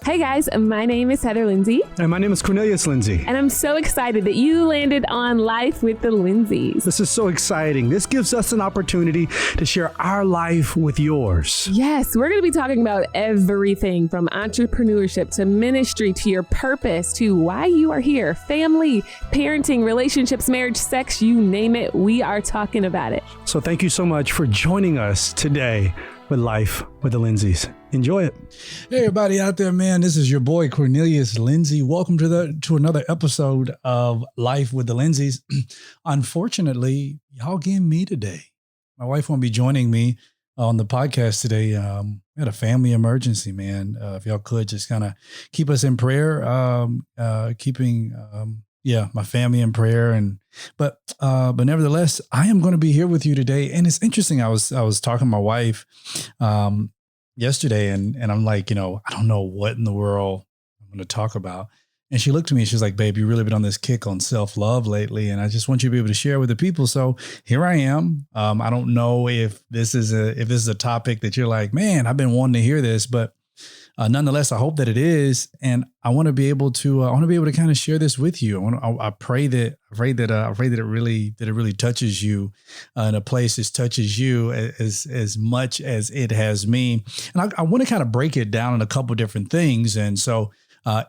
Hey guys, my name is Heather Lindsey. And my name is Cornelius Lindsey. And I'm so excited that you landed on Life with the Lindseys. This is so exciting. This gives us an opportunity to share our life with yours. Yes, we're going to be talking about everything from entrepreneurship to ministry to your purpose to why you are here, family, parenting, relationships, marriage, sex, you name it. We are talking about it. So thank you so much for joining us today with Life with the Lindseys. Enjoy it. Hey, everybody out there, man. This is your boy, Cornelius Lindsey. Welcome to another episode of Life with the Lindseys. Unfortunately, y'all getting me today. My wife won't be joining me on the podcast today. We had a family emergency, man. If y'all could just kind of keep us in prayer, keeping my family in prayer. But nevertheless, I am going to be here with you today. And it's interesting. I was talking to my wife yesterday and I'm like, I don't know what in the world I'm going to talk about. And she looked at me and she's like, babe, you've really been on this kick on self-love lately. And I just want you to be able to share with the people. So here I am. I don't know if this is a topic that you're like, man, I've been wanting to hear this, but nonetheless, I hope that it is. And I want to be able to kind of share this with you. I pray that it really touches you in a place that touches you as much as it has me. And I want to kind of break it down in a couple different things. And so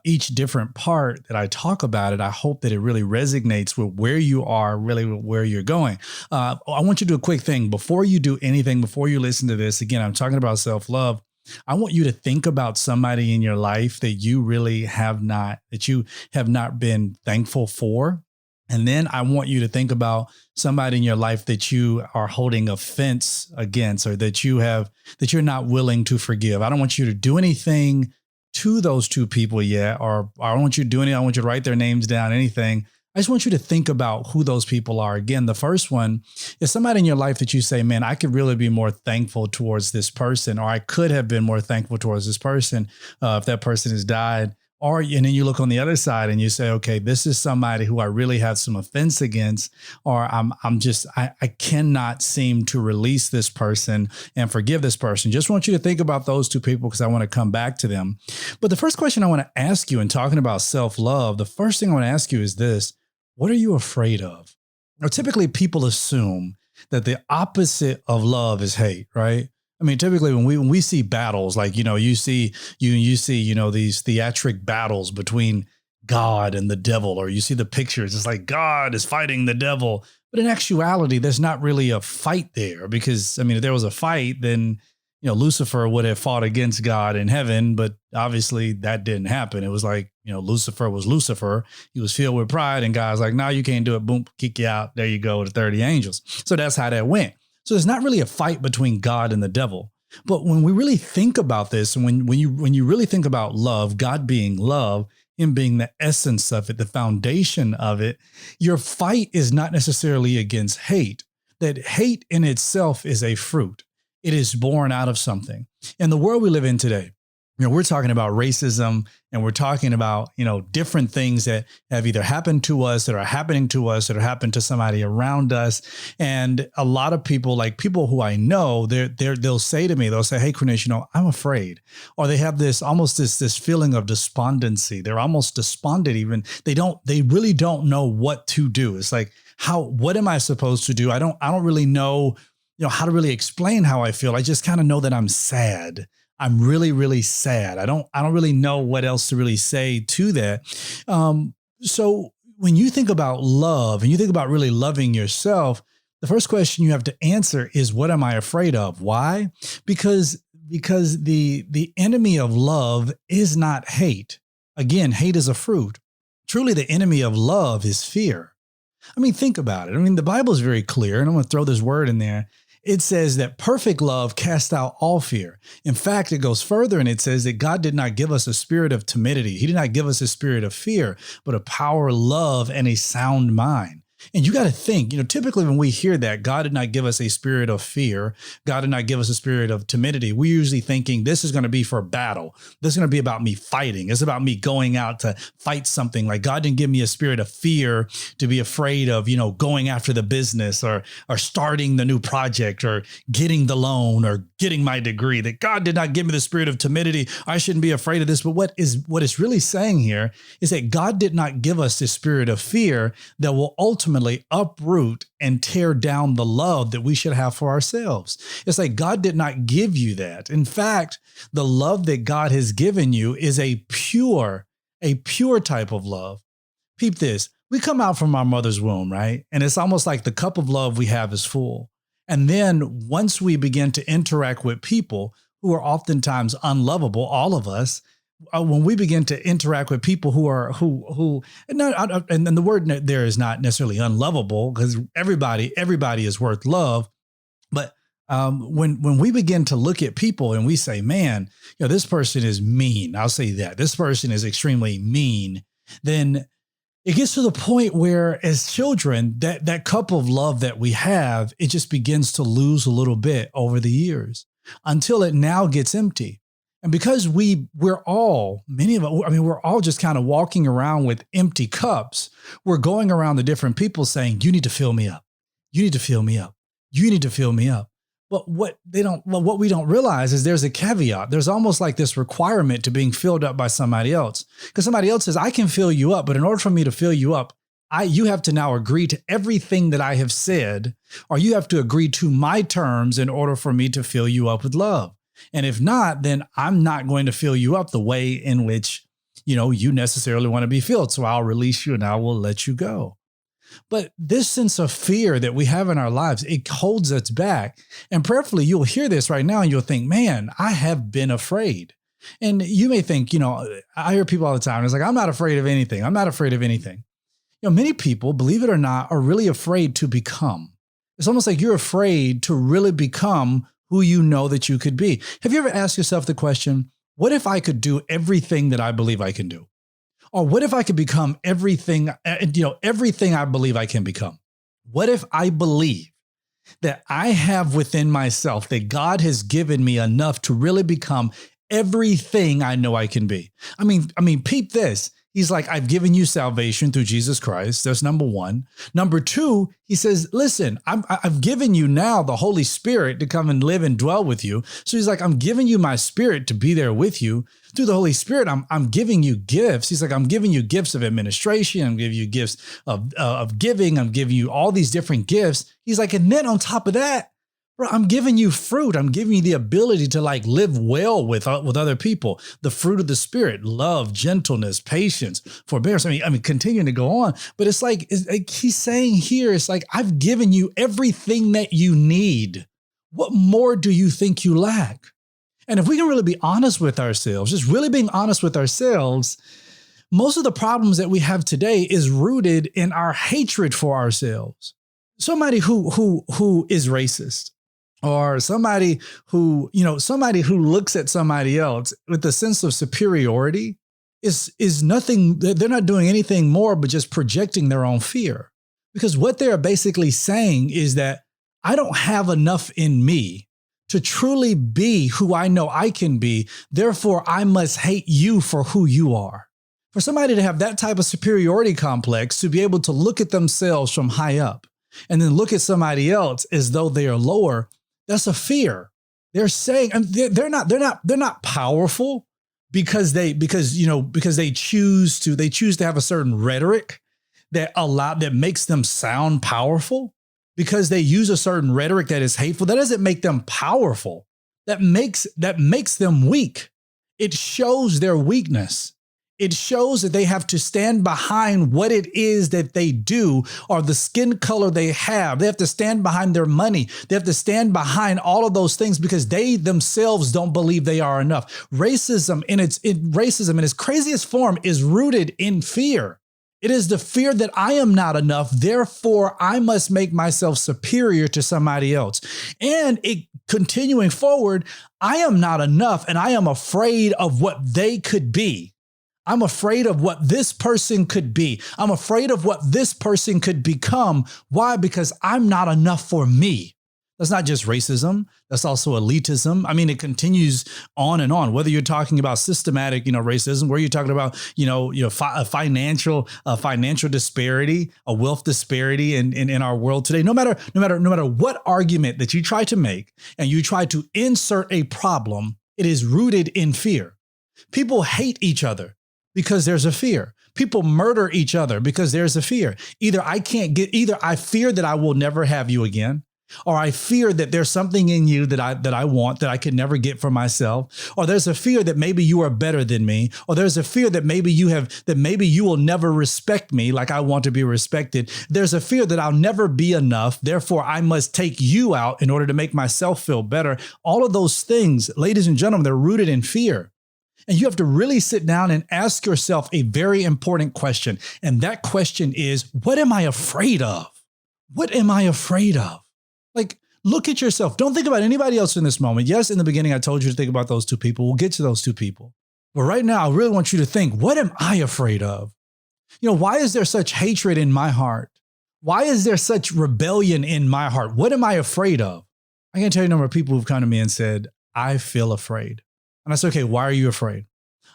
each different part that I talk about it, I hope that it really resonates with where you are, really with where you're going. I want you to do a quick thing before you do anything, before you listen to this. Again, I'm talking about self-love. I want you to think about somebody in your life that you really have not been thankful for. And then I want you to think about somebody in your life that you are holding offense against, or that you're not willing to forgive. I don't want you to do anything to those two people yet, or I don't want you to do anything. I want you to write their names down, anything. I just want you to think about who those people are. Again, the first one is somebody in your life that you say, man, I could really be more thankful towards this person, or I could have been more thankful towards this person if that person has died. And then you look on the other side and you say, okay, this is somebody who I really have some offense against, or I cannot seem to release this person and forgive this person. Just want you to think about those two people because I want to come back to them. But the first question I want to ask you in talking about self-love, the first thing I want to ask you is this: what are you afraid of? Now, typically people assume that the opposite of love is hate, right? I mean, typically when we see battles, like, you see these theatric battles between God and the devil, or you see the pictures, it's like God is fighting the devil. But in actuality, there's not really a fight there, because, I mean, if there was a fight, then, Lucifer would have fought against God in heaven, but obviously that didn't happen. It was like, Lucifer was Lucifer. He was filled with pride, and God's like, no, you can't do it. Boom, kick you out. There you go, the 30 angels. So that's how that went. So there's not really a fight between God and the devil. But when we really think about this, and when you really think about love, God being love, Him being the essence of it, the foundation of it, your fight is not necessarily against hate. That hate in itself is a fruit. It is born out of something. In the world we live in today, we're talking about racism, and we're talking about, different things that have either happened to us, that are happening to us, that are happened to somebody around us. And a lot of people, like people who I know, they'll say to me, they'll say, hey, Cornelius, I'm afraid. Or they have this feeling of despondency. They're almost despondent even. They really don't know what to do. It's like, what am I supposed to do? I don't really know, how to really explain how I feel. I just kind of know that I'm sad. I'm really, really sad. I don't really know what else to really say to that. So when you think about love and you think about really loving yourself, the first question you have to answer is, what am I afraid of? Why? Because the enemy of love is not hate. Again, hate is a fruit. Truly, the enemy of love is fear. I mean, think about it. I mean, the Bible is very clear, and I'm going to throw this word in there. It says that perfect love casts out all fear. In fact, it goes further, and it says that God did not give us a spirit of timidity. He did not give us a spirit of fear, but a power, love, and a sound mind. And you got to think, typically when we hear that God did not give us a spirit of fear, God did not give us a spirit of timidity, we're usually thinking this is going to be for battle. This is going to be about me fighting. It's about me going out to fight something. Like God didn't give me a spirit of fear to be afraid of, going after the business or starting the new project or getting the loan or getting my degree. That God did not give me the spirit of timidity. I shouldn't be afraid of this. But what it's really saying here is that God did not give us this spirit of fear that will ultimately uproot and tear down the love that we should have for ourselves. It's like God did not give you that. In fact, the love that God has given you is a pure type of love. Peep this. We come out from our mother's womb, right? And it's almost like the cup of love we have is full. And then once we begin to interact with people who are oftentimes unlovable, all of us, when we begin to interact with people and the word there is not necessarily unlovable, because everybody is worth love. But when we begin to look at people and we say, man, this person is mean, I'll say that this person is extremely mean, then it gets to the point where as children, that cup of love that we have, it just begins to lose a little bit over the years until it now gets empty. And because we're all just kind of walking around with empty cups, we're going around to different people saying, you need to fill me up. You need to fill me up. You need to fill me up. But what we don't realize is there's a caveat. There's almost like this requirement to being filled up by somebody else. Because somebody else says, I can fill you up, but in order for me to fill you up, you have to now agree to everything that I have said, or you have to agree to my terms in order for me to fill you up with love. And if not, then I'm not going to fill you up the way in which, you necessarily want to be filled. So I'll release you and I will let you go. But this sense of fear that we have in our lives, it holds us back. And prayerfully, you'll hear this right now and you'll think, man, I have been afraid. And you may think, I hear people all the time. It's like, I'm not afraid of anything. I'm not afraid of anything. Many people, believe it or not, are really afraid to become. It's almost like you're afraid to really become who you know that you could be. Have you ever asked yourself the question, what if I could do everything that I believe I can do? Or what if I could become everything I believe I can become? What if I believe that I have within myself that God has given me enough to really become everything I know I can be? I mean, peep this. He's like, I've given you salvation through Jesus Christ. That's number one. Number two, he says, listen, I've given you now the Holy Spirit to come and live and dwell with you. So he's like, I'm giving you my spirit to be there with you. Through the Holy Spirit, I'm giving you gifts. He's like, I'm giving you gifts of administration. I'm giving you gifts of giving. I'm giving you all these different gifts. He's like, and then on top of that, bro, I'm giving you fruit. I'm giving you the ability to live well with other people. The fruit of the Spirit, love, gentleness, patience, forbearance. I mean, continuing to go on, but it's like he's saying here, it's like, I've given you everything that you need. What more do you think you lack? And if we can really be honest with ourselves, just really being honest with ourselves, most of the problems that we have today is rooted in our hatred for ourselves. Somebody who is racist, or somebody who looks at somebody else with a sense of superiority is nothing. They're not doing anything more but just projecting their own fear. Because what they're basically saying is that I don't have enough in me to truly be who I know I can be. Therefore, I must hate you for who you are. For somebody to have that type of superiority complex, to be able to look at themselves from high up and then look at somebody else as though they are lower, that's a fear. They're saying, and they're not powerful because they choose to have a certain rhetoric that makes them sound powerful. Because they use a certain rhetoric that is hateful, that doesn't make them powerful. That makes them weak. It shows their weakness. It shows that they have to stand behind what it is that they do, or the skin color they have. They have to stand behind their money. They have to stand behind all of those things because they themselves don't believe they are enough. Racism in its craziest form is rooted in fear. It is the fear that I am not enough, therefore I must make myself superior to somebody else. And continuing forward, I am not enough and I am afraid of what they could be. I'm afraid of what this person could be. I'm afraid of what this person could become. Why? Because I'm not enough for me. That's not just racism. That's also elitism. I mean, it continues on and on, whether you're talking about systematic, racism, where you're talking about, a financial disparity, a wealth disparity in our world today. No matter what argument that you try to make and you try to insert a problem, it is rooted in fear. People hate each other because there's a fear. People murder each other because there's a fear. Either I fear that I will never have you again, or I fear that there's something in you that I want that I could never get for myself, or there's a fear that maybe you are better than me, or there's a fear that maybe you will never respect me like I want to be respected. There's a fear that I'll never be enough, therefore I must take you out in order to make myself feel better. All of those things, ladies and gentlemen, they're rooted in fear. And you have to really sit down and ask yourself a very important question. And that question is, what am I afraid of? What am I afraid of? Like, look at yourself. Don't think about anybody else in this moment. Yes, in the beginning, I told you to think about those two people. We'll get to those two people. But right now, I really want you to think, what am I afraid of? Why is there such hatred in my heart? Why is there such rebellion in my heart? What am I afraid of? I can tell you a number of people who've come to me and said, I feel afraid. And I said, okay, why are you afraid?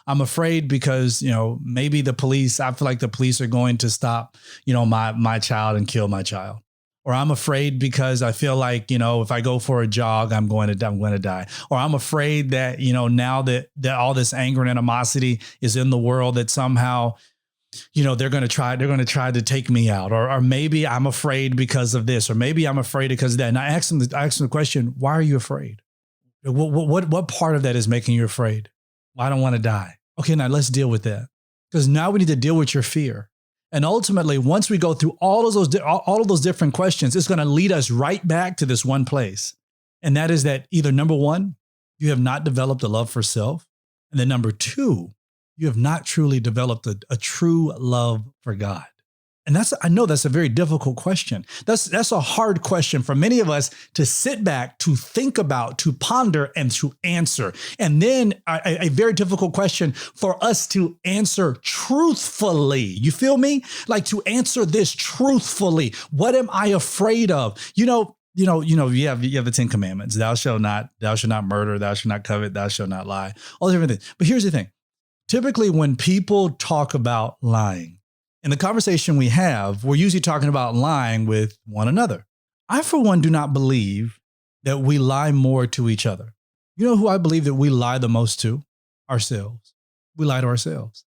I'm afraid because, maybe I feel like the police are going to stop, my child and kill my child. Or I'm afraid because I feel like, if I go for a jog, I'm going to die. Or I'm afraid that, now that all this anger and animosity is in the world, that somehow, they're going to try to take me out. Or maybe I'm afraid because of this, or maybe I'm afraid because of that. And I asked them the question, why are you afraid? What part of that is making you afraid? Well, I don't want to die. Okay, now let's deal with that. Because now we need to deal with your fear. And ultimately, once we go through all of those different questions, it's going to lead us right back to this one place. And that is that either number one, you have not developed a love for self. And then number two, you have not truly developed a true love for God. And I know that's a very difficult question. That's a hard question for many of us to sit back, to think about, to ponder, and to answer. And then a very difficult question for us to answer truthfully. You feel me? Like, to answer this truthfully. What am I afraid of? You have the 10 Commandments. Thou shalt not murder, thou shalt not covet, thou shalt not lie, all different things. But here's the thing. Typically, when people talk about lying, in the conversation we have, we're usually talking about lying with one another. I, for one, do not believe that we lie more to each other. You know who I believe that we lie the most to? Ourselves. We lie to ourselves.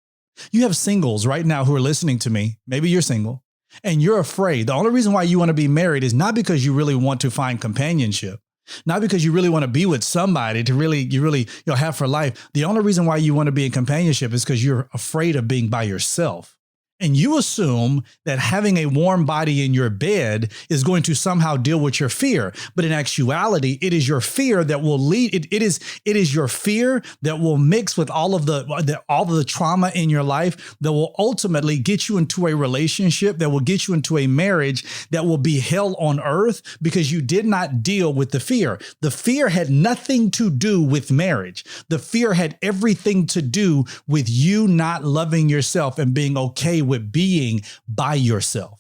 You have singles right now who are listening to me. Maybe you're single and you're afraid. The only reason why you want to be married is not because you really want to find companionship, not because you really want to be with somebody to really have for life. The only reason why you want to be in companionship is because you're afraid of being by yourself. And you assume that having a warm body in your bed is going to somehow deal with your fear. But in actuality, it is your fear that will lead. It is your fear that will mix with all of the trauma in your life that will ultimately get you into a relationship, that will get you into a marriage that will be hell on earth because you did not deal with the fear. The fear had nothing to do with marriage. The fear had everything to do with you not loving yourself and being okay with being by yourself.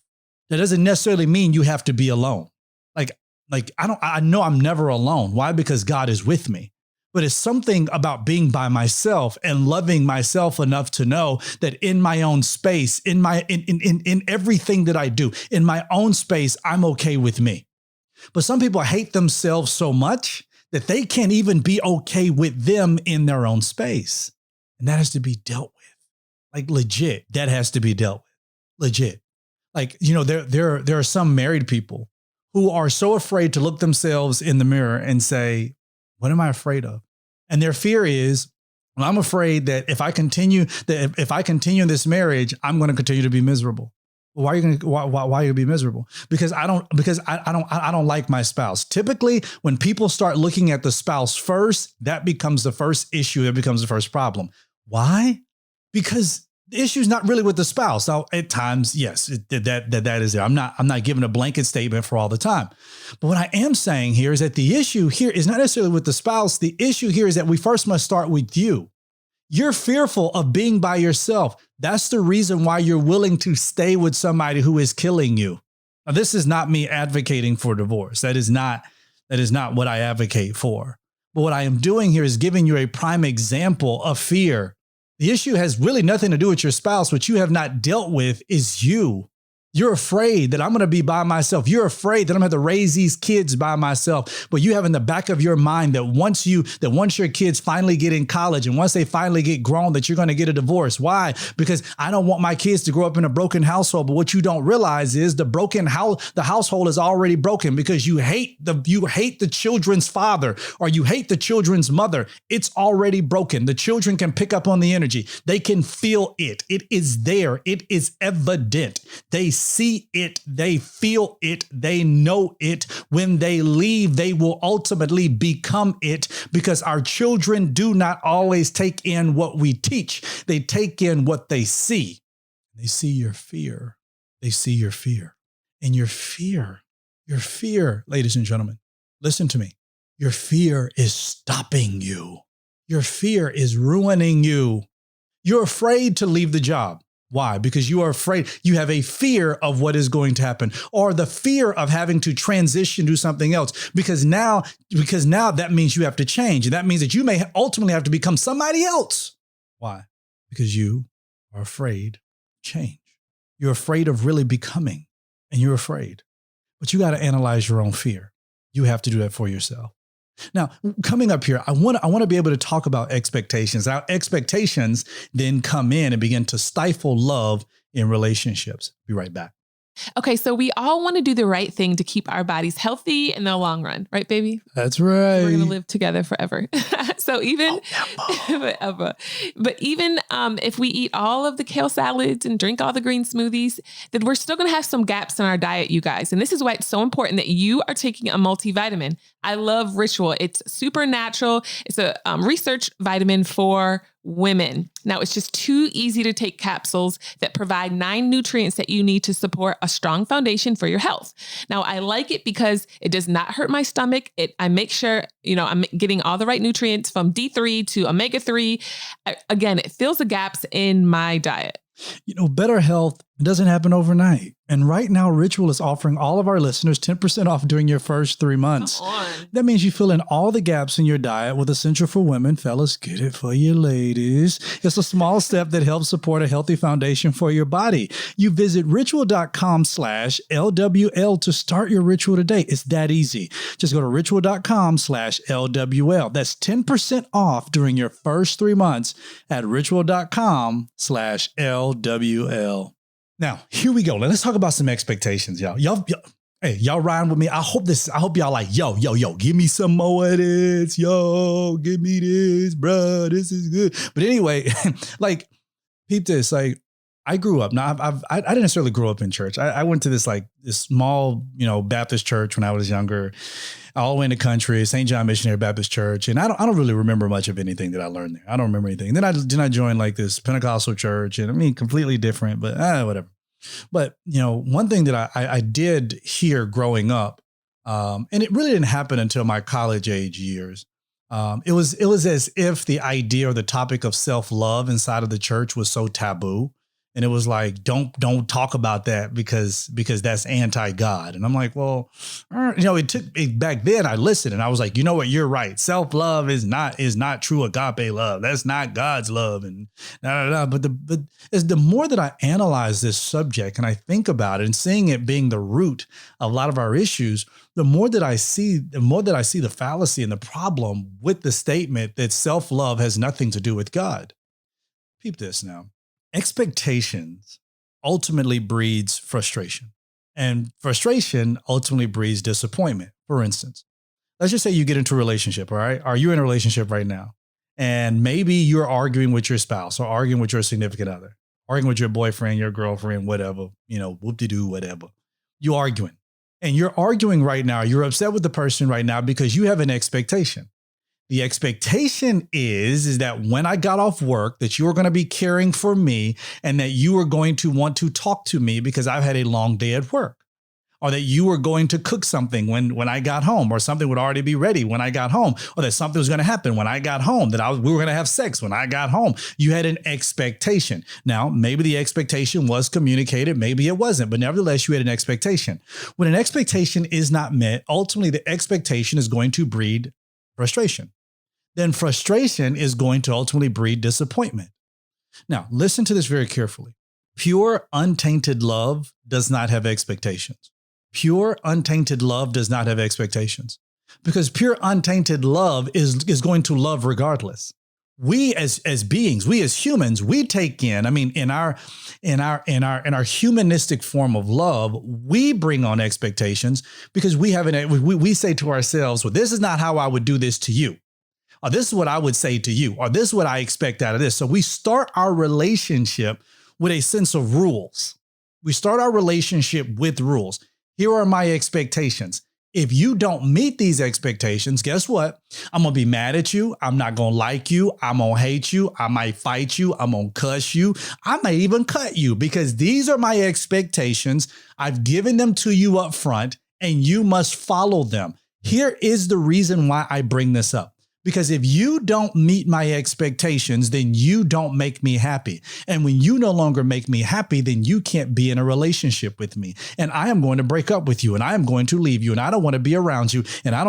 That doesn't necessarily mean you have to be alone. I know I'm never alone. Why? Because God is with me. But it's something about being by myself and loving myself enough to know that in my own space, in everything that I do, in my own space, I'm okay with me. But some people hate themselves so much that they can't even be okay with them in their own space. And that has to be dealt with. Like, legit, that has to be dealt with. Legit. Like, there are some married people who are so afraid to look themselves in the mirror and say, what am I afraid of? And their fear is, well, I'm afraid that if I continue in this marriage, I'm going to continue to be miserable. Well, why are you going to be miserable? Because I don't like my spouse. Typically, when people start looking at the spouse first, that becomes the first issue. That becomes the first problem. Why? Because the issue is not really with the spouse. Now, at times, yes, that is there. I'm not giving a blanket statement for all the time. But what I am saying here is that the issue here is not necessarily with the spouse. The issue here is that we first must start with you. You're fearful of being by yourself. That's the reason why you're willing to stay with somebody who is killing you. Now, this is not me advocating for divorce. That is not what I advocate for. But what I am doing here is giving you a prime example of fear. The issue has really nothing to do with your spouse. What you have not dealt with is you. You're afraid that I'm going to be by myself. You're afraid that I'm going to have to raise these kids by myself. But you have in the back of your mind that once your kids finally get in college and once they finally get grown, that you're going to get a divorce. Why? Because I don't want my kids to grow up in a broken household. But what you don't realize is the household is already broken because you hate the children's father or you hate the children's mother. It's already broken. The children can pick up on the energy. They can feel it. It is there. It is evident. They see it, they feel it, they know it. When they leave, they will ultimately become it because our children do not always take in what we teach. They take in what they see. They see your fear. They see your fear. And your fear, ladies and gentlemen, listen to me. Your fear is stopping you. Your fear is ruining you. You're afraid to leave the job. Why? Because you are afraid. You have a fear of what is going to happen or the fear of having to transition to something else because now that means you have to change. And that means that you may ultimately have to become somebody else. Why? Because you are afraid of change. You're afraid of really becoming and you're afraid. But you got to analyze your own fear. You have to do that for yourself. Now, coming up here, I want to be able to talk about expectations. Our expectations then come in and begin to stifle love in relationships. Be right back. Okay, so we all want to do the right thing to keep our bodies healthy in the long run, right, baby? That's right. We're going to live together forever. So even, forever. But even if we eat all of the kale salads and drink all the green smoothies, then we're still going to have some gaps in our diet, you guys. And this is why it's so important that you are taking a multivitamin. I love Ritual. It's super natural. It's a research vitamin for women. Now, it's just too easy to take capsules that provide 9 nutrients that you need to support a strong foundation for your health. Now, I like it because it does not hurt my stomach. I make sure, I'm getting all the right nutrients from D3 to omega-3. Again, it fills the gaps in my diet. Better health doesn't happen overnight. And right now, Ritual is offering all of our listeners 10% off during your first 3 months. Come on. That means you fill in all the gaps in your diet with Essential for Women. Fellas, get it for your ladies. It's a small step that helps support a healthy foundation for your body. You visit ritual.com/LWL to start your ritual today. It's that easy. Just go to ritual.com/LWL. That's 10% off during your first 3 months at ritual.com/LWL. Now, here we go. Let's talk about some expectations, y'all. Hey, y'all riding with me? I hope y'all like, yo, give me some more of this. Yo, give me this, bro. This is good. But anyway, peep this. Like, I grew up. Now, I didn't necessarily grow up in church. I went to this small, Baptist church when I was younger, all the way in the country, St. John Missionary Baptist Church. And I don't really remember much of anything that I learned there. I don't remember anything. Then I joined this Pentecostal church, and completely different, but whatever. But, one thing that I did hear growing up, and it really didn't happen until my college age years. It was as if the idea or the topic of self-love inside of the church was so taboo. And it was like, don't talk about that because that's anti-God. And I'm like, well, back then I listened and I was like, you know what? You're right. Self-love is not true agape love. That's not God's love. And But the more that I analyze this subject and I think about it and seeing it being the root of a lot of our issues, the more that I see the fallacy and the problem with the statement that self-love has nothing to do with God. Peep this now. Expectations ultimately breeds frustration, and frustration ultimately breeds disappointment. For instance, let's just say you get into a relationship, all right? Are you in a relationship right now? And maybe you're arguing with your spouse or arguing with your significant other, arguing with your boyfriend, your girlfriend, whatever, whoop-de-doo, whatever. You're arguing. And you're arguing right now. You're upset with the person right now because you have an expectation. The expectation is that when I got off work, that you are going to be caring for me and that you are going to want to talk to me because I've had a long day at work. or that you were going to cook something when I got home, or something would already be ready when I got home, or that something was going to happen when I got home, that we were going to have sex when I got home. You had an expectation. Now, maybe the expectation was communicated, maybe it wasn't, but nevertheless, you had an expectation. When an expectation is not met, ultimately the expectation is going to breed frustration. Then frustration is going to ultimately breed disappointment. Now, listen to this very carefully. Pure, untainted love does not have expectations. Pure, untainted love does not have expectations, because pure, untainted love is going to love regardless. We as beings, we as humans, we take in, in our humanistic form of love, we bring on expectations because we say to ourselves, well, this is not how I would do this to you. Or this is what I would say to you, or this is what I expect out of this. So we start our relationship with a sense of rules. We start our relationship with rules. Here are my expectations. If you don't meet these expectations, guess what? I'm going to be mad at you. I'm not going to like you. I'm going to hate you. I might fight you. I'm going to cuss you. I may even cut you, because these are my expectations. I've given them to you up front, and you must follow them. Here is the reason why I bring this up. Because if you don't meet my expectations, then you don't make me happy. And when you no longer make me happy, then you can't be in a relationship with me. And I am going to break up with you, and I am going to leave you, and I don't want to be around you. And I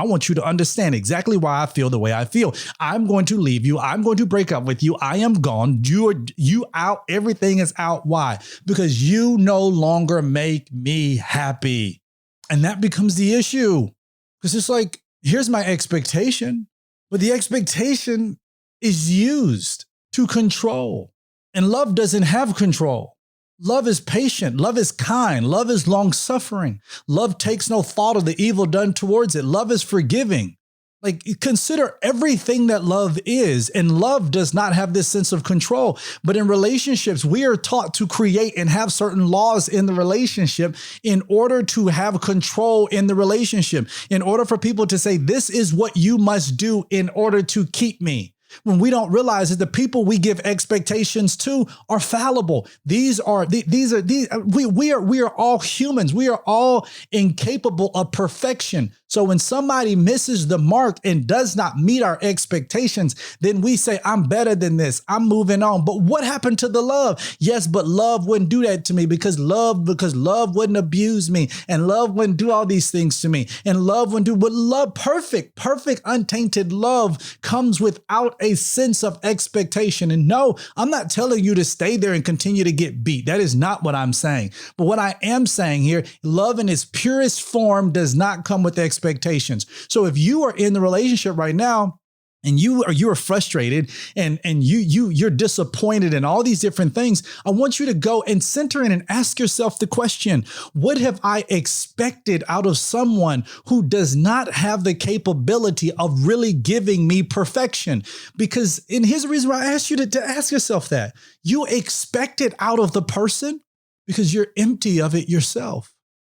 want you to understand exactly why I feel the way I feel. I'm going to leave you. I'm going to break up with you. I am gone. You out. Everything is out. Why? Because you no longer make me happy. And that becomes the issue. Because it's like, here's my expectation, but the expectation is used to control. And love doesn't have control. Love is patient. Love is kind. Love is long-suffering. Love takes no thought of the evil done towards it. Love is forgiving. Like, consider everything that love is, and love does not have this sense of control. But in relationships, we are taught to create and have certain laws in the relationship in order to have control in the relationship, in order for people to say, this is what you must do in order to keep me. When we don't realize that the people we give expectations to are fallible. We are all humans. We are all incapable of perfection. So when somebody misses the mark and does not meet our expectations, then we say, I'm better than this. I'm moving on. But what happened to the love? Yes, but love wouldn't do that to me, because love wouldn't abuse me, and love wouldn't do all these things to me, and love wouldn't do what love, perfect, untainted love comes without a sense of expectation. And no, I'm not telling you to stay there and continue to get beat. That is not what I'm saying. But what I am saying here, love in its purest form does not come with expectations. So if you are in the relationship right now, and you are frustrated, and you're disappointed and all these different things, I want you to go and center in and ask yourself the question, what have I expected out of someone who does not have the capability of really giving me perfection? Because, and here's the reason why I asked you to ask yourself that. You expect it out of the person because you're empty of it yourself.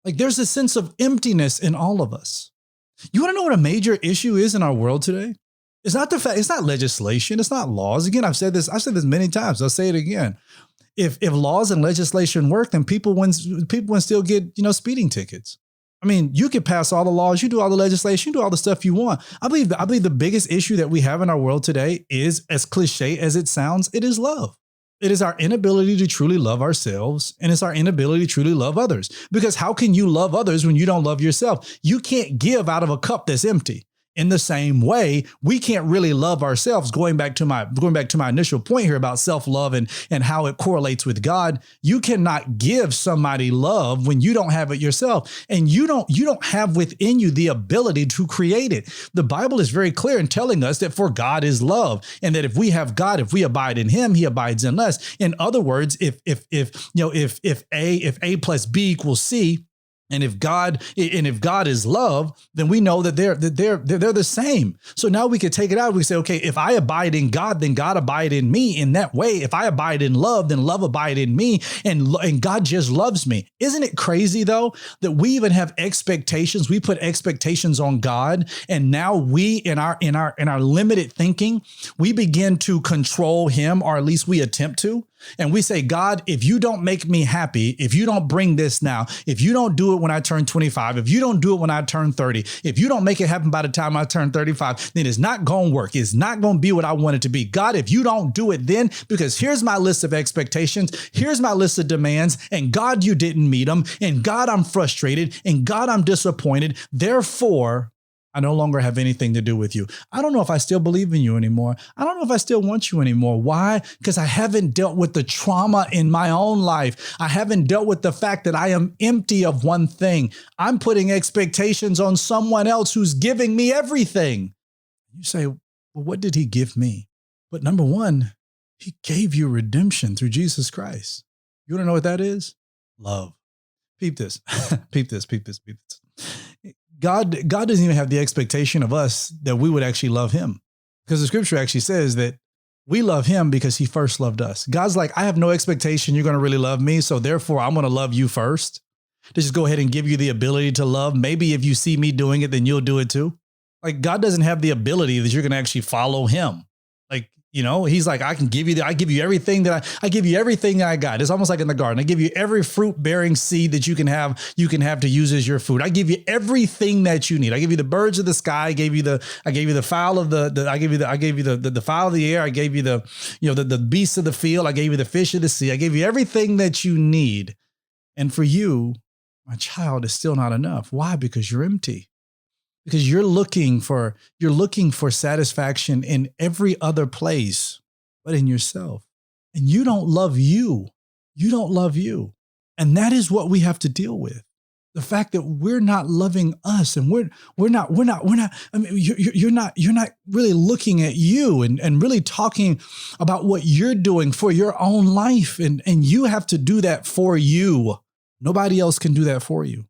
Like, there's a sense of emptiness in all of us. You want to know what a major issue is in our world today? It's not the fact, it's not legislation, it's not laws. Again, I've said this many times. I'll say it again. If laws and legislation work, then people wouldn't still get, speeding tickets. I mean, you could pass all the laws, you do all the legislation, you do all the stuff you want. I believe the biggest issue that we have in our world today is, as cliche as it sounds, it is love. It is our inability to truly love ourselves, and it's our inability to truly love others. Because how can you love others when you don't love yourself? You can't give out of a cup that's empty. In the same way, we can't really love ourselves. Going back to my initial point here about self-love and how it correlates with God, you cannot give somebody love when you don't have it yourself, and you don't have within you the ability to create it. The Bible is very clear in telling us that for God is love, and that if we have God, if we abide in Him, He abides in us. In other words, if A plus B equals C, and if God is love, then we know that they're the same. So now we could take it out. We say, okay, if I abide in God, then God abide in me. In that way, if I abide in love, then love abide in me, and God just loves me. Isn't it crazy though that we even have expectations? We put expectations on God, and now we in our limited thinking, we begin to control Him, or at least we attempt to. And we say, God, if you don't make me happy, if you don't bring this now, if you don't do it when I turn 25, if you don't do it when I turn 30, if you don't make it happen by the time I turn 35, then it's not going to work. It's not going to be what I want it to be. God, if you don't do it then, because here's my list of expectations, here's my list of demands, and God, you didn't meet them, and God, I'm frustrated, and God, I'm disappointed. Therefore, I no longer have anything to do with you. I don't know if I still believe in you anymore. I don't know if I still want you anymore. Why? Because I haven't dealt with the trauma in my own life. I haven't dealt with the fact that I am empty of one thing. I'm putting expectations on someone else who's giving me everything. You say, well, what did he give me? But number one, he gave you redemption through Jesus Christ. You want to know what that is? Love. Peep this. Peep this. God doesn't even have the expectation of us that we would actually love him, because the scripture actually says that we love him because he first loved us. God's like, I have no expectation you're going to really love me, so therefore I'm going to love you first. To just go ahead and give you the ability to love. Maybe if you see me doing it, then you'll do it too. Like, God doesn't have the ability that you're going to actually follow him. Like, you know, he's like, I give you everything that I give you everything that I got. It's almost like in the garden. I give you every fruit bearing seed that you can have to use as your food. I give you everything that you need. I give you the birds of the sky. I gave you the fowl of I gave you the fowl of the air. I gave you the beasts of the field. I gave you the fish of the sea. I gave you everything that you need. And for you, my child, is still not enough. Why? Because you're empty. Because you're looking for satisfaction in every other place but in yourself. And you don't love you. You don't love you. And that is what we have to deal with. The fact that we're not loving us, and we're not, I mean, you're not really looking at you and really talking about what you're doing for your own life. And you have to do that for you. Nobody else can do that for you.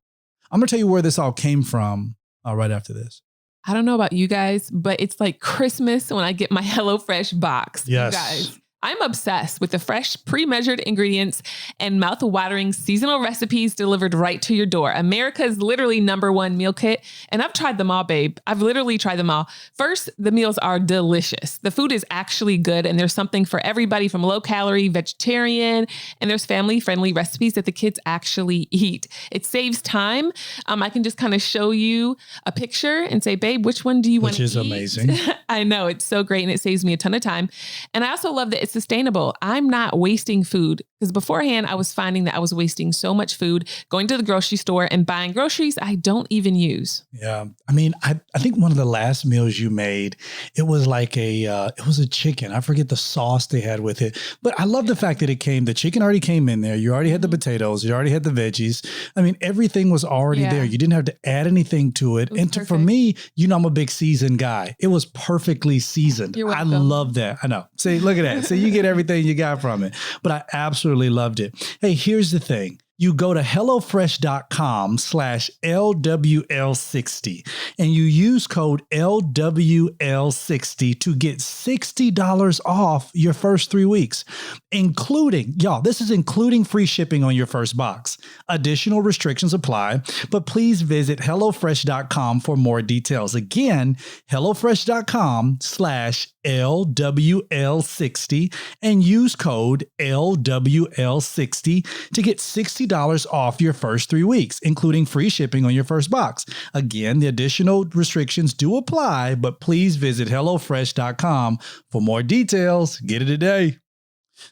I'm going to tell you where this all came from. Right after this. I don't know about you guys, but it's like Christmas when I get my HelloFresh box. Yes. You guys, I'm obsessed with the fresh, pre-measured ingredients and mouth-watering seasonal recipes delivered right to your door. America's literally #1 meal kit. And I've tried them all, babe. I've literally tried them all. First, the meals are delicious. The food is actually good. And there's something for everybody, from low-calorie, vegetarian, and there's family-friendly recipes that the kids actually eat. It saves time. I can just kind of show you a picture and say, babe, which one do you want to eat? Which is amazing. I know, it's so great. And it saves me a ton of time. And I also love that it's sustainable. I'm not wasting food, because beforehand I was finding that I was wasting so much food going to the grocery store and buying groceries I don't even use. Yeah. I mean, I think one of the last meals you made, it was like it was a chicken. I forget the sauce they had with it, but I love the fact that the chicken already came in there. You already had the potatoes. You already had the veggies. I mean, everything was already there. You didn't have to add anything to it. For me, I'm a big seasoned guy. It was perfectly seasoned. You're I welcome. love that. I know. See, look at that. See, you get everything you got from it, but I absolutely loved it. Hey, here's the thing. You go to HelloFresh.com/LWL60 and you use code LWL60 to get $60 off your first 3 weeks, including, this is including free shipping on your first box. Additional restrictions apply, but please visit HelloFresh.com for more details. Again, HelloFresh.com/LWL60 and use code LWL60 to get $60 off your first 3 weeks, including free shipping on your first box. Again, the additional restrictions do apply, but please visit HelloFresh.com for more details. Get it today.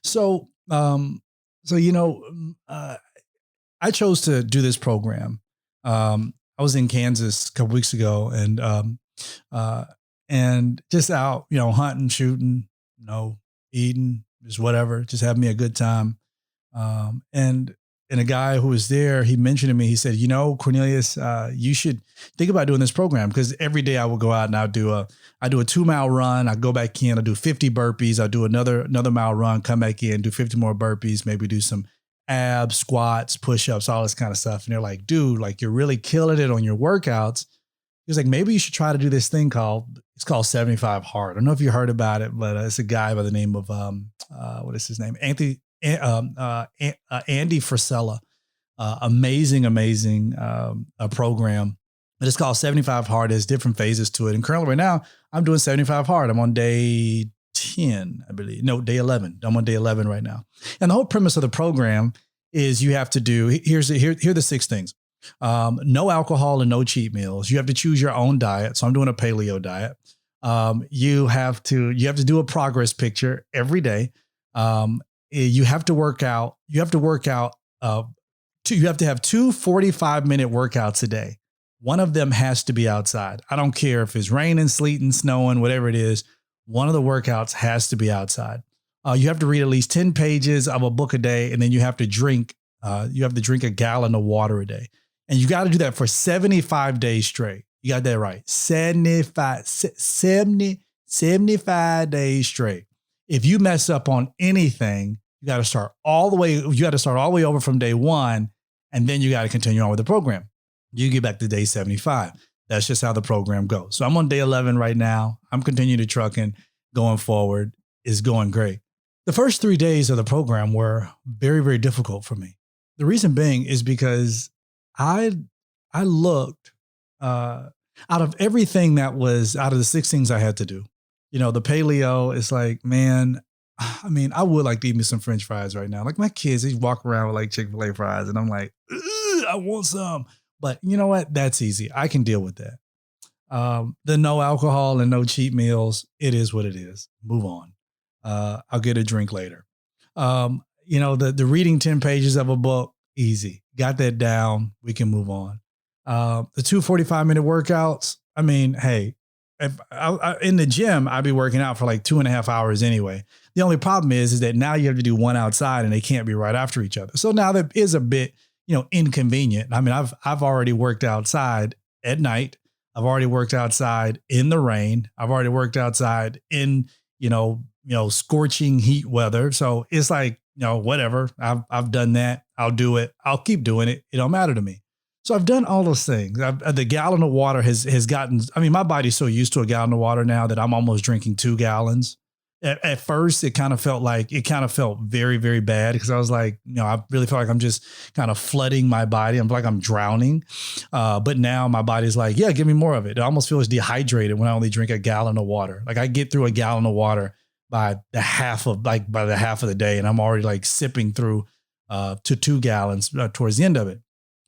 So, I chose to do this program. I was in Kansas a couple weeks ago and just out, hunting, shooting, eating, just whatever, just having me a good time. And a guy who was there, he mentioned to me, he said, Cornelius, you should think about doing this program, because every day I will go out and I do a 2-mile run. I go back in, I do 50 burpees. I do another mile run, come back in, do 50 more burpees, maybe do some abs, squats, push-ups, all this kind of stuff. And they're like, dude, like, you're really killing it on your workouts. He was like, maybe you should try to do this thing called 75 Hard. I don't know if you heard about it, but it's a guy by the name of, what is his name? Andy Frisella. Amazing program. But it's called 75 Hard. There's different phases to it. And currently right now, I'm doing 75 Hard. I'm on day 10, I believe. No, day 11. I'm on day 11 right now. And the whole premise of the program is you have to do, here are the 6 things. No alcohol and no cheat meals. You have to choose your own diet. So I'm doing a paleo diet. You have to do a progress picture every day. You have to work out. You have to have 2 45-minute workouts a day. One of them has to be outside. I don't care if it's raining, sleeting, snowing, whatever it is. One of the workouts has to be outside. You have to read at least 10 pages of a book a day, and then you have to drink a gallon of water a day. And you got to do that for 75 days straight. You got that right. 75 days straight. If you mess up on anything, you got to start all the way over from day 1, and then you got to continue on with the program. You get back to day 75. That's just how the program goes. So I'm on day 11 right now. I'm continuing to trucking, going forward. It's going great. The first 3 days of the program were very, very difficult for me. The reason being is because I looked out of everything that was out of the 6 things I had to do. The paleo is like, man, I mean, I would like to eat me some French fries right now. Like my kids, they walk around with like Chick-fil-A fries and I'm like, I want some. But you know what? That's easy. I can deal with that. The no alcohol and no cheat meals. It is what it is. Move on. I'll get a drink later. The reading 10 pages of a book, easy. Got that down. We can move on. The 2 45-minute workouts. I mean, hey, if in the gym, I'd be working out for like 2.5 hours anyway. The only problem is that now you have to do one outside and they can't be right after each other. So now that is a bit, inconvenient. I mean, I've already worked outside at night. I've already worked outside in the rain. I've already worked outside in, scorching heat weather. So it's like, whatever. I've done that. I'll do it. I'll keep doing it. It don't matter to me. So I've done all those things. The gallon of water has gotten, my body's so used to a gallon of water now that I'm almost drinking 2 gallons. At first, it kind of felt very, very bad because I was like, I really feel like I'm just kind of flooding my body. I'm like I'm drowning. But now my body's like, yeah, give me more of it. It almost feels dehydrated when I only drink a gallon of water. Like I get through a gallon of water by the half of the day, and I'm already like sipping through to 2 gallons towards the end of it.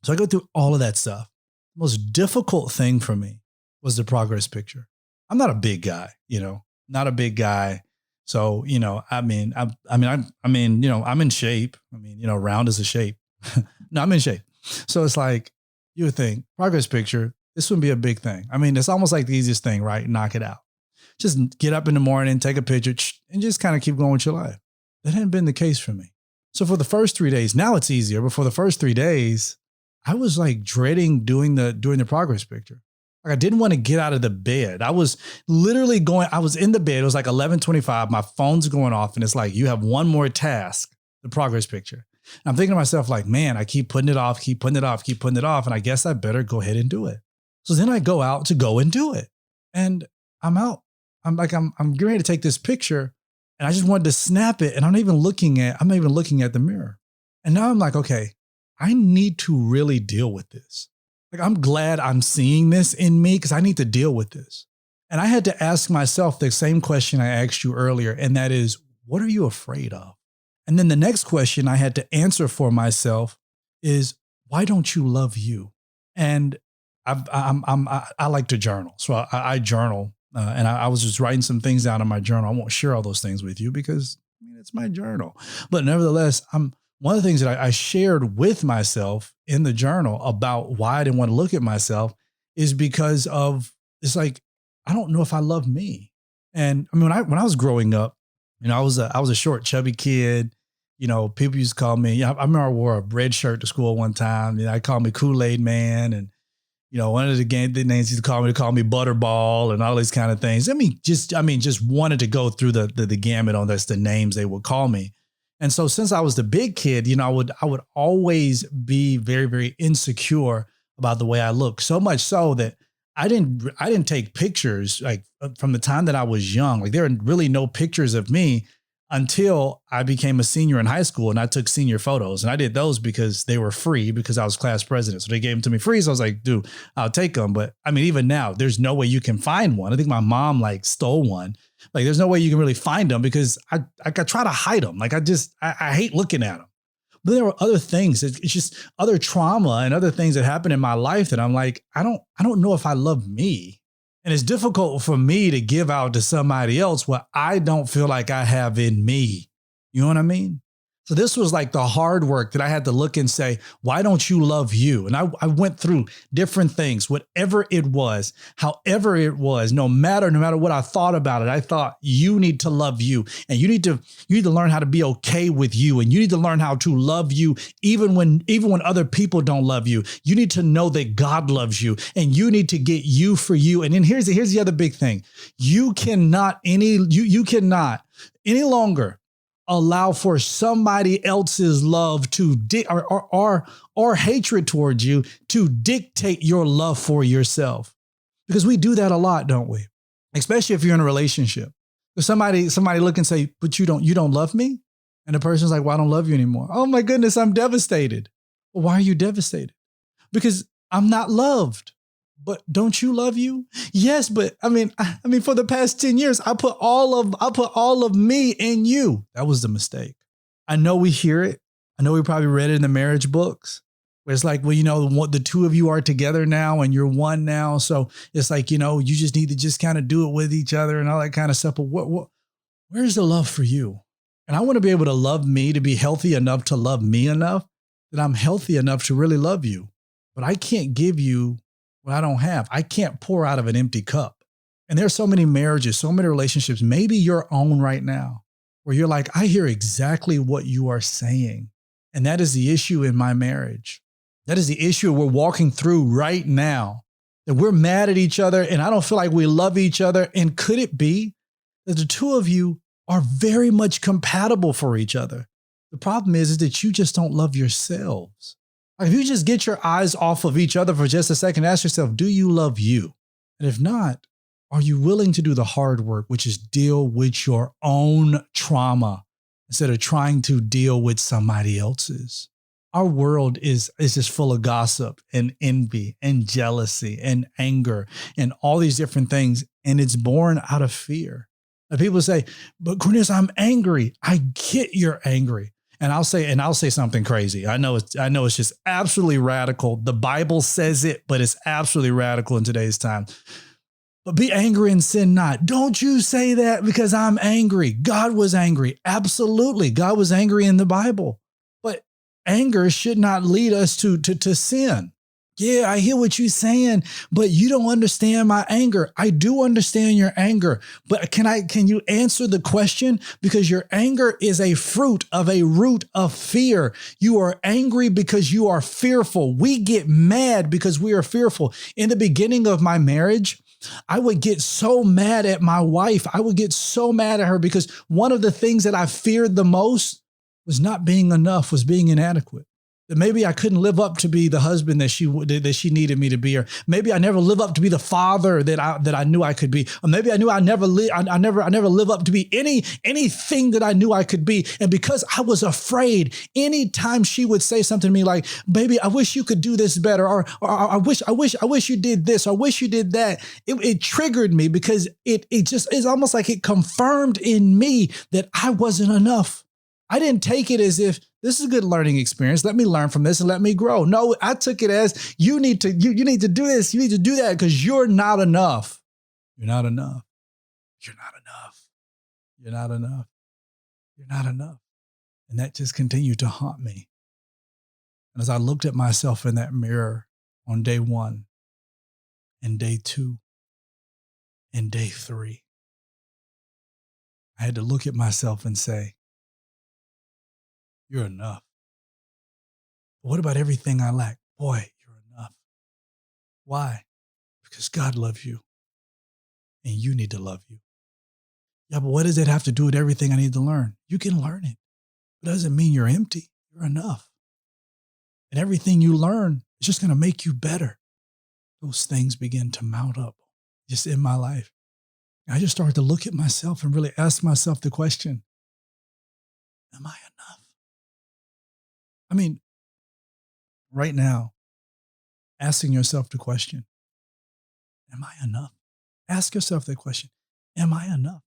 So I go through all of that stuff. The most difficult thing for me was the progress picture. I'm not a big guy, not a big guy. So, I'm in shape. Round is a shape. No, I'm in shape. So it's like, you would think progress picture, this wouldn't be a big thing. I mean, it's almost like the easiest thing, right? Knock it out. Just get up in the morning, take a picture and just kind of keep going with your life. That hadn't been the case for me. So for the first 3 days, now it's easier, but for the first 3 days, I was like dreading doing the progress picture. Like I didn't want to get out of the bed. I was literally I was in the bed. It was like 11:25. My phone's going off and it's like, you have one more task, the progress picture. And I'm thinking to myself like, man, I keep putting it off. And I guess I better go ahead and do it. So then I go out to go and do it. And I'm out. I'm getting ready to take this picture and I just wanted to snap it. And I'm not even looking at the mirror. And now I'm like, okay, I need to really deal with this. Like, I'm glad I'm seeing this in me because I need to deal with this. And I had to ask myself the same question I asked you earlier. And that is, what are you afraid of? And then the next question I had to answer for myself is, why don't you love you? And I like to journal. So I journal and I was just writing some things down in my journal. I won't share all those things with you because it's my journal. But nevertheless, one of the things that I shared with myself in the journal about why I didn't want to look at myself is because of, it's like, I don't know if I love me. And I mean, when I was growing up, I was a short, chubby kid. People used to call me, I remember I wore a red shirt to school one time. They called me Kool-Aid Man. And, one of the names used to call me Butterball and all these kind of things. Just wanted to go through the gamut on that's the names they would call me. And so since I was the big kid, I would always be very, very insecure about the way I look. So much so that I didn't take pictures like from the time that I was young. Like there are really no pictures of me until I became a senior in high school and I took senior photos. And I did those because they were free because I was class president. So they gave them to me free. So I was like, dude, I'll take them. But I mean, even now, there's no way you can find one. I think my mom like stole one. Like there's no way you can really find them because I try to hide them. Like I hate looking at them. But there were other things. It's just other trauma and other things that happened in my life that I'm like, I don't know if I love me. And it's difficult for me to give out to somebody else what I don't feel like I have in me. You know what I mean? So this was like the hard work that I had to look and say, why don't you love you? And I went through different things, whatever it was, however it was, no matter what I thought about it, I thought you need to love you and you need to learn how to be okay with you. And you need to learn how to love you even when other people don't love you. You need to know that God loves you and you need to get you for you. And then here's the other big thing. You cannot any longer allow for somebody else's love to or hatred towards you to dictate your love for yourself. Because we do that a lot, don't we? Especially if you're in a relationship. If somebody look and say, but you don't love me? And the person's like, well, I don't love you anymore. Oh my goodness, I'm devastated. Well, why are you devastated? Because I'm not loved. But don't you love you? Yes, but I mean, for the past 10 years, I put all of me in you. That was the mistake. I know we hear it. I know we probably read it in the marriage books where it's like, well, the two of you are together now and you're one now. So it's like, you just need to just kind of do it with each other and all that kind of stuff. But where's the love for you? And I want to be able to love me, to be healthy enough to love me enough that I'm healthy enough to really love you. But I can't give you what I don't have. I can't pour out of an empty cup. And there's so many marriages, so many relationships, maybe your own right now, where you're like, I hear exactly what you are saying. And that is the issue in my marriage. That is the issue we're walking through right now, that we're mad at each other and I don't feel like we love each other. And could it be that the two of you are very much compatible for each other? The problem is that you just don't love yourselves. If you just get your eyes off of each other for just a second, ask yourself, do you love you? And if not, are you willing to do the hard work, which is deal with your own trauma instead of trying to deal with somebody else's? Our world is just full of gossip and envy and jealousy and anger and all these different things. And it's born out of fear. And people say, but Cornelius, I'm angry. I get you're angry. And I'll say something crazy. I know it's just absolutely radical. The Bible says it, but it's absolutely radical in today's time. But be angry and sin not. Don't you say that because I'm angry. God was angry. Absolutely. God was angry in the Bible. But anger should not lead us to sin. Yeah, I hear what you're saying, but you don't understand my anger. I do understand your anger, but can you answer the question? Because your anger is a fruit of a root of fear. You are angry because you are fearful. We get mad because we are fearful. In the beginning of my marriage, I would get so mad at my wife. I would get so mad at her because one of the things that I feared the most was not being enough, was being inadequate. That maybe I couldn't live up to be the husband that she needed me to be, or maybe I never live up to be the father that I knew I could be, or maybe I knew I never live up to be anything that I knew I could be. And because I was afraid, anytime she would say something to me like, "Baby, I wish you could do this better," or I wish you did this, or I wish you did that, it triggered me because it's almost like it confirmed in me that I wasn't enough. I didn't take it as if this is a good learning experience. Let me learn from this and let me grow. No, I took it as you need to do this. You need to do that because you're not enough. You're not enough. You're not enough. You're not enough. You're not enough. And that just continued to haunt me. And as I looked at myself in that mirror on day 1 and day 2 and day 3, I had to look at myself and say, you're enough. But what about everything I lack? Boy, you're enough. Why? Because God loves you and you need to love you. Yeah, but what does it have to do with everything I need to learn? You can learn it. It doesn't mean you're empty. You're enough. And everything you learn is just going to make you better. Those things begin to mount up just in my life. I just started to look at myself and really ask myself the question, Am I enough? I mean, right now, asking yourself the question, am I enough? Ask yourself that question. Am I enough?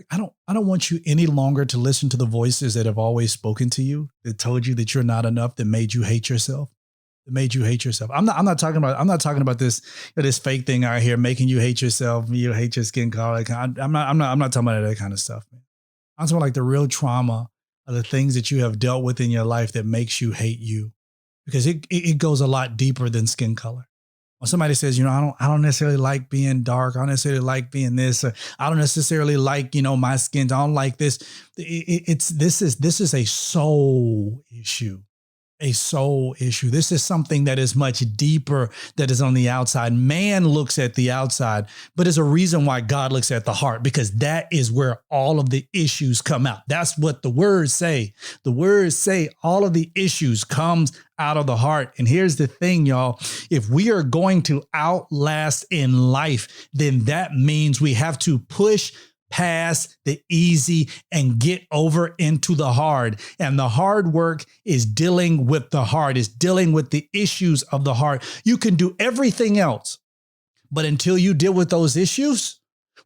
I don't want you any longer to listen to the voices that have always spoken to you, that told you that you're not enough, that made you hate yourself. That made you hate yourself. I'm not talking about this, this fake thing out here making you hate yourself, you hate your skin color. I'm not talking about that kind of stuff, man. I'm talking about like the real trauma of the things that you have dealt with in your life that makes you hate you. Because it goes a lot deeper than skin color. When somebody says, I don't necessarily like being dark. I don't necessarily like being this. Or I don't necessarily like, my skin. I don't like this. This is a soul issue. A soul issue. This is something that is much deeper, that is on the outside. Man looks at the outside, but there's a reason why God looks at the heart, because that is where all of the issues come out. That's what the words say. The words say all of the issues comes out of the heart. And here's the thing, y'all. If we are going to outlast in life, then that means we have to push past the easy and get over into the hard. And the hard work is dealing with the heart, is dealing with the issues of the heart. You can do everything else, but until you deal with those issues,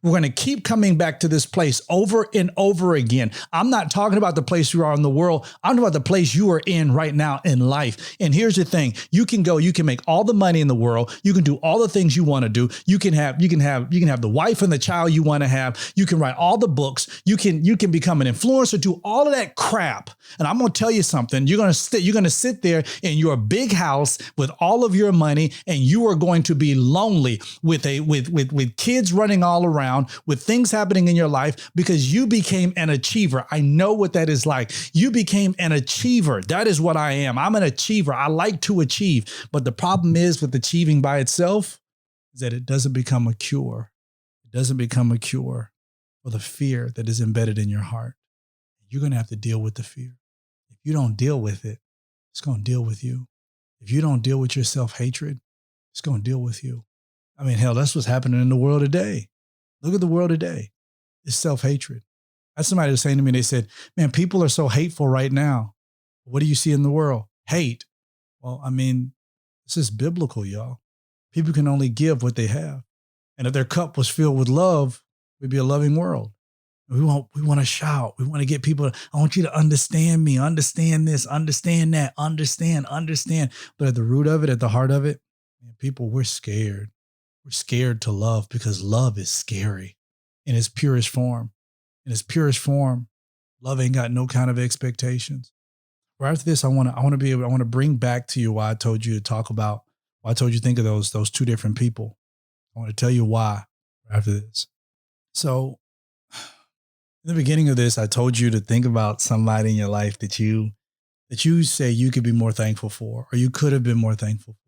we're going to keep coming back to this place over and over again. I'm not talking about the place you are in the world. I'm talking about the place you are in right now in life. And here's the thing. You can make all the money in the world. You can do all the things you want to do. You can have the wife and the child you want to have. You can write all the books. You can become an influencer, do all of that crap. And I'm going to tell you something. You're going to sit there in your big house with all of your money, and you are going to be lonely with kids running all around, with things happening in your life, because you became an achiever. I know what that is like. You became an achiever. That is what I am. I'm an achiever. I like to achieve. But the problem is with achieving by itself is that it doesn't become a cure. It doesn't become a cure for the fear that is embedded in your heart. You're going to have to deal with the fear. If you don't deal with it, it's going to deal with you. If you don't deal with your self-hatred, it's going to deal with you. I mean, hell, that's what's happening in the world today. Look at the world today. It's self-hatred. I had somebody was saying to me, they said, man, people are so hateful right now. What do you see in the world? Hate. Well, I mean, this is biblical, y'all. People can only give what they have. And if their cup was filled with love, we'd be a loving world. We want to shout. We want to get people. I want you to understand me, understand this, understand that, understand. But at the root of it, at the heart of it, man, people, we're scared. We're scared to love because love is scary in its purest form. In its purest form, love ain't got no kind of expectations. Right after this, I want to bring back to you why I told you to think of those two different people. I want to tell you why right after this. So in the beginning of this, I told you to think about somebody in your life that you say you could be more thankful for, or you could have been more thankful for.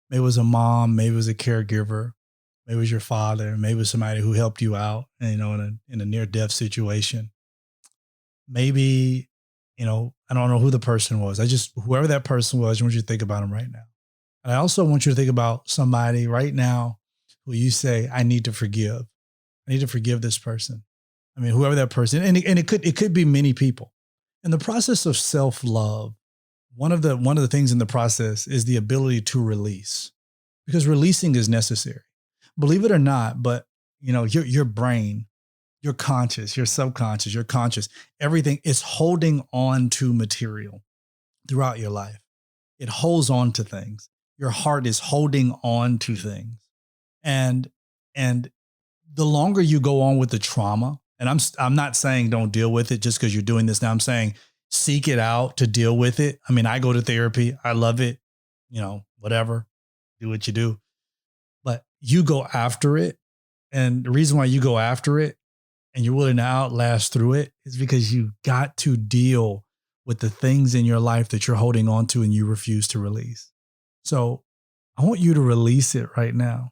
Maybe it was a mom, maybe it was a caregiver, maybe it was your father, maybe it was somebody who helped you out, in a near-death situation. Maybe, I don't know who the person was. Whoever that person was, I want you to think about them right now. And I also want you to think about somebody right now who you say, I need to forgive. I need to forgive this person. I mean, whoever that person, and it could be many people. In the process of self-love, one of the things in the process is the ability to release, because releasing is necessary. Believe it or not, but your brain, your conscious, your subconscious, your conscious, everything is holding on to material throughout your life. It holds on to things. Your heart is holding on to things. And the longer you go on with the trauma, and I'm not saying don't deal with it just because you're doing this now. I'm saying seek it out to deal with it. I mean, I go to therapy. I love it. Whatever, do what you do. But you go after it. And the reason why you go after it and you're willing to outlast through it is because you got to deal with the things in your life that you're holding on to and you refuse to release. So I want you to release it right now.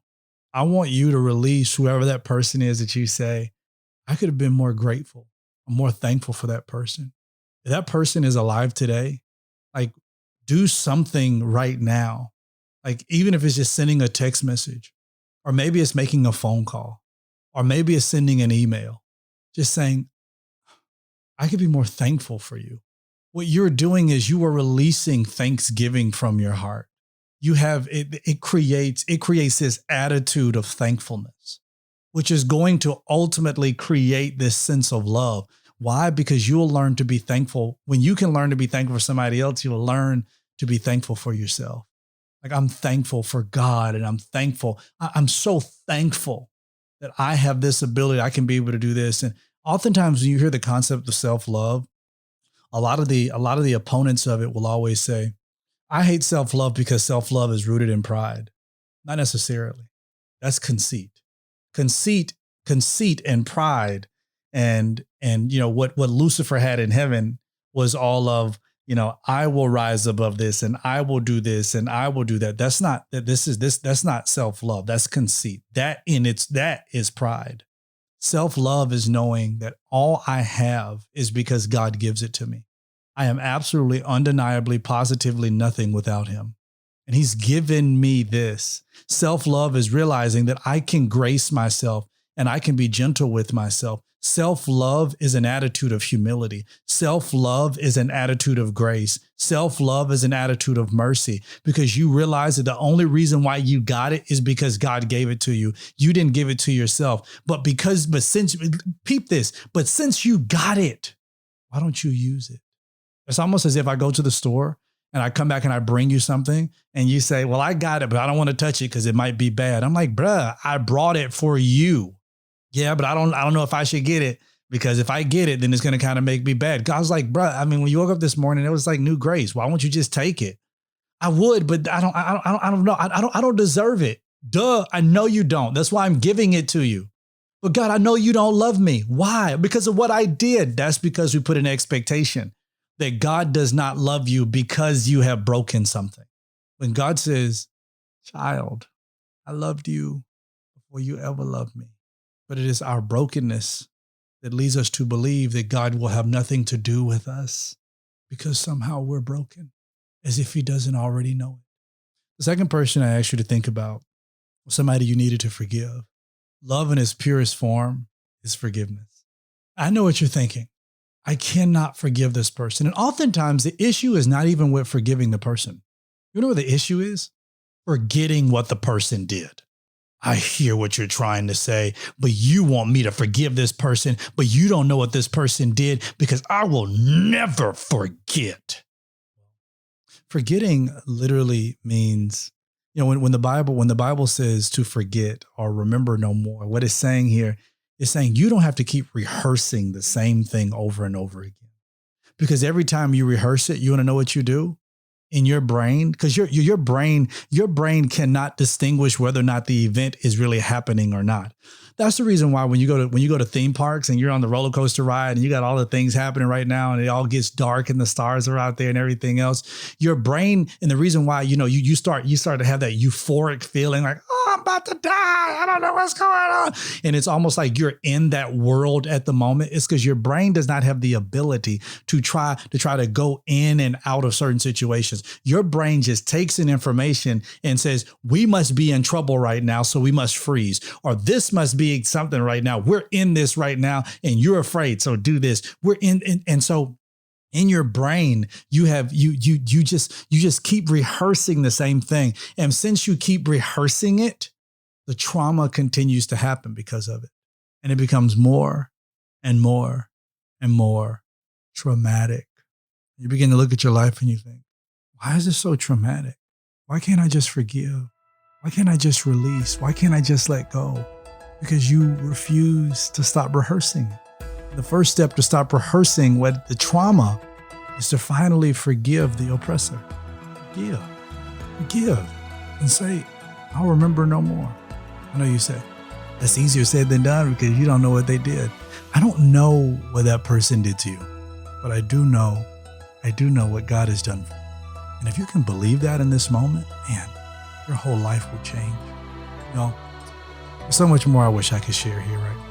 I want you to release whoever that person is that you say, I could have been more grateful. I'm more thankful for that person. If that person is alive today, like, do something right now. Like, even if it's just sending a text message, or maybe it's making a phone call, or maybe it's sending an email, just saying, I could be more thankful for you. What you're doing is you are releasing thanksgiving from your heart. You have, it creates this attitude of thankfulness, which is going to ultimately create this sense of love. Why? Because you'll learn to be thankful. When you can learn to be thankful for somebody else, you'll learn to be thankful for yourself. Like, I'm thankful for God, and I'm thankful. I'm so thankful that I have this ability. I can be able to do this. And oftentimes when you hear the concept of self-love, a lot of the opponents of it will always say, I hate self-love because self-love is rooted in pride. Not necessarily. That's conceit. Conceit and pride and what Lucifer had in heaven was all of, I will rise above this and I will do this and I will do that. That's not self-love. That's conceit. That is pride. Self-love is knowing that all I have is because God gives it to me. I am absolutely, undeniably, positively nothing without him. And he's given me this. Self-love is realizing that I can grace myself and I can be gentle with myself. Self-love is an attitude of humility. Self-love is an attitude of grace. Self-love is an attitude of mercy, because you realize that the only reason why you got it is because God gave it to you. You didn't give it to yourself. But since you got it, why don't you use it? It's almost as if I go to the store and I come back and I bring you something and you say, well, I got it, but I don't want to touch it because it might be bad. I'm like, bruh, I brought it for you. Yeah, but I don't know if I should get it, because if I get it, then it's going to kind of make me bad. God's like, bruh, I mean, when you woke up this morning, it was like new grace. Why won't you just take it? I would, but I don't know. I don't deserve it. Duh. I know you don't. That's why I'm giving it to you. But God, I know you don't love me. Why? Because of what I did. That's because we put an expectation that God does not love you because you have broken something. When God says, child, I loved you before you ever loved me. But it is our brokenness that leads us to believe that God will have nothing to do with us because somehow we're broken, as if he doesn't already know it. The second person I asked you to think about was somebody you needed to forgive. Love in its purest form is forgiveness. I know what you're thinking. I cannot forgive this person. And oftentimes the issue is not even with forgiving the person. You know what the issue is? Forgetting what the person did. I hear what you're trying to say, but you want me to forgive this person, but you don't know what this person did, because I will never forget. Forgetting literally means, when the Bible says to forget or remember no more, what it's saying here is saying you don't have to keep rehearsing the same thing over and over again. Because every time you rehearse it, you want to know what you do? In your brain, because your brain cannot distinguish whether or not the event is really happening or not. That's the reason why when you go to theme parks and you're on the roller coaster ride and you got all the things happening right now and it all gets dark and the stars are out there and everything else, your brain, and the reason why, you start to have that euphoric feeling like, oh, I'm about to die. I don't know what's going on. And it's almost like you're in that world at the moment. It's because your brain does not have the ability to try to go in and out of certain situations. Your brain just takes in information and says, we must be in trouble right now, so we must freeze. Or this must be something right now. We're in this right now and you're afraid, so do this. We're in. And so in your brain, you just keep rehearsing the same thing. And since you keep rehearsing it, the trauma continues to happen because of it. And it becomes more and more and more traumatic. You begin to look at your life and you think, why is this so traumatic? Why can't I just forgive? Why can't I just release? Why can't I just let go? Because you refuse to stop rehearsing. The first step to stop rehearsing what the trauma is to finally forgive the oppressor. Forgive, and say, I'll remember no more. I know you say, that's easier said than done because you don't know what they did. I don't know what that person did to you, but I do know what God has done for you. And if you can believe that in this moment, man, your whole life will change. There's so much more I wish I could share here right now.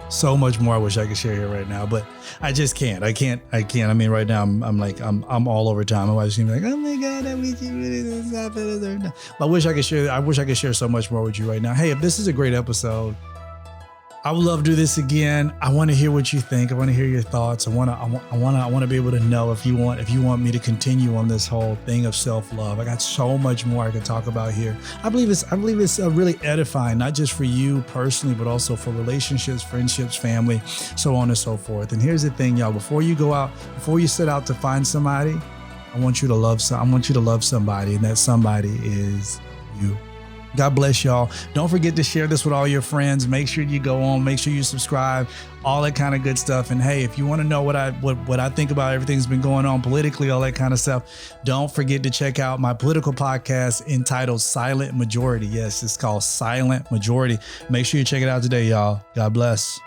So much more I wish I could share here right now, but I just can't. I can't. I mean, right now I'm all over time. My wife's gonna be like, oh my God, I wish you really stop it. I wish I could share so much more with you right now. Hey, if this is a great episode, I would love to do this again. I want to hear what you think. I want to hear your thoughts. I want to be able to know if you want me to continue on this whole thing of self-love. I got so much more I could talk about here. I believe it's really edifying, not just for you personally, but also for relationships, friendships, family, so on and so forth. And here's the thing, y'all, before you set out to find somebody, I want you to love somebody, and that somebody is you. God bless y'all. Don't forget to share this with all your friends. Make sure you go on, make sure you subscribe, all that kind of good stuff. And hey, if you want to know what I think about everything that's been going on politically, all that kind of stuff, don't forget to check out my political podcast entitled Silent Majority. Yes, it's called Silent Majority. Make sure you check it out today, y'all. God bless.